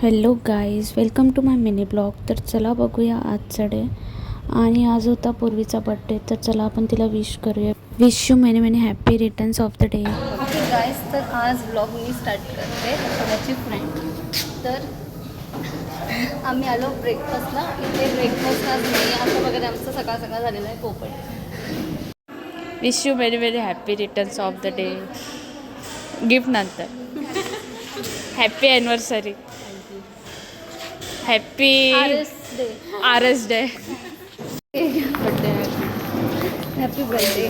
Hello guys, welcome to my mini blog. तर चला बघूया आजचा डे. आणि आज होता पूर्वीचा बड्डे, तर चला आपण तिला विश करूया. Wish you many many happy returns of the day. Okay guys, तर आज ब्लॉग मी स्टार्ट करते माझी फ्रेंड. तर आम्ही आलो ब्रेकफास्टला. इथे ब्रेकफास्ट आज नाही, असं वगैरे आमचं सकाळ सकाळ झालेलं आहे पोपट. Wish you very very happy returns of the day. Gift नंतर. Happy anniversary. Happy R S day. Happy birthday.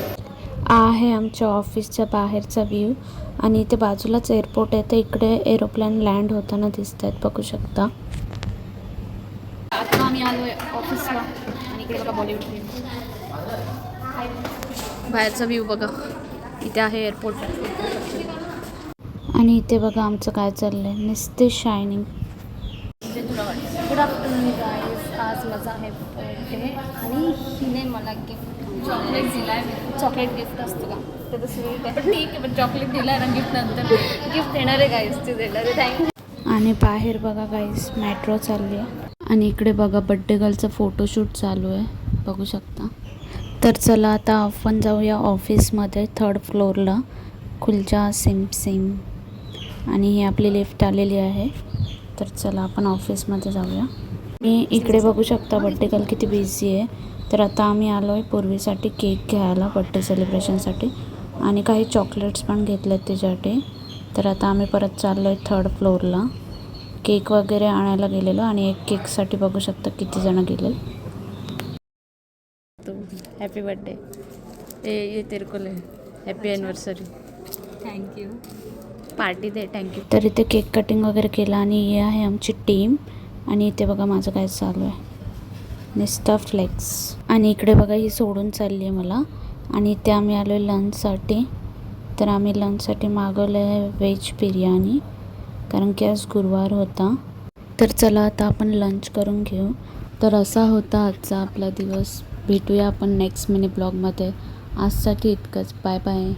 आहे आमच्या ऑफिसच्या बाहेरचा व्ह्यू. आणि इथे बाजूलाच एअरपोर्ट आहे, तर इकडे एरोप्लेन लँड होताना दिसत आहेत, बघू शकता. आता आम्ही आलो आहे ऑफिसला आणि इकडे बघा बॉलिवूड फिल्म. बाहेरचा व्ह्यू बघा. इथे आहे एअरपोर्ट. आणि इथे बघा आमचं काय चाललं आहे, नुसते शायनिंग. Good afternoon guys. आज माझा आहे बर्थडे आणि हिने मला गिफ्ट चॉकलेट दिला आहे. चॉकलेट गिफ्ट असतो का ते तर स्वीट आहे, पण ठीक आहे. पण चॉकलेट दिला आहे ना गिफ्ट, नंतर गिफ्ट देणार आहे गाईज, ते देणार आहे. थँक्यू. आणि बाहेर बघा गाईज मेट्रो चालली आहे. आणि इकडे बघा बड्डे गर्लचं फोटोशूट चालू आहे, बघू शकता. तर चला आता आपण जाऊया ऑफिसमध्ये 3rd फ्लोअरला. खुलजा सिम सिम. आणि ही आपली लिफ्ट आलेली आहे. तर चला आपण ऑफिसमध्ये जाऊया. आणि इकडे बघू शकता बड्डे गर्ल किती बिझी आहे. तर आता आम्ही आलो आहे पूर्वीसाठी केक घ्यायला बड्डे सेलिब्रेशनसाठी. आणि काही चॉकलेट्स पण घेतलेत त्याच्यासाठी. तर आता आम्ही परत चाललो आहे 3rd फ्लोअरला. केक वगैरे आणायला गेलेलो आणि एक केकसाठी बघू शकता किती जण गेले. Happy birthday. ये तेरे को ले. Happy anniversary. थँक्यू. पार्टी दे. थँक्यू. तर इथे केक कटिंग वगैरे केलं आणि ही आहे आमची टीम. आणि इथे बघा माझं काय चालू आहे, निस्टा फ्लेक्स. आणि इकडे बघा ही सोडून चालली आहे मला. आणि इथे आम्ही आलो आहे लंचसाठी. तर आम्ही लंचसाठी मागवलं आहे व्हेज बिर्याणी, कारण की आज गुरुवार होता. तर चला आता आपण लंच करून घेऊ. तर असा होता आजचा आपला दिवस. भेटूया आपण नेक्स्ट मिनी ब्लॉगमध्ये. आजसाठी इतकंच. Bye bye.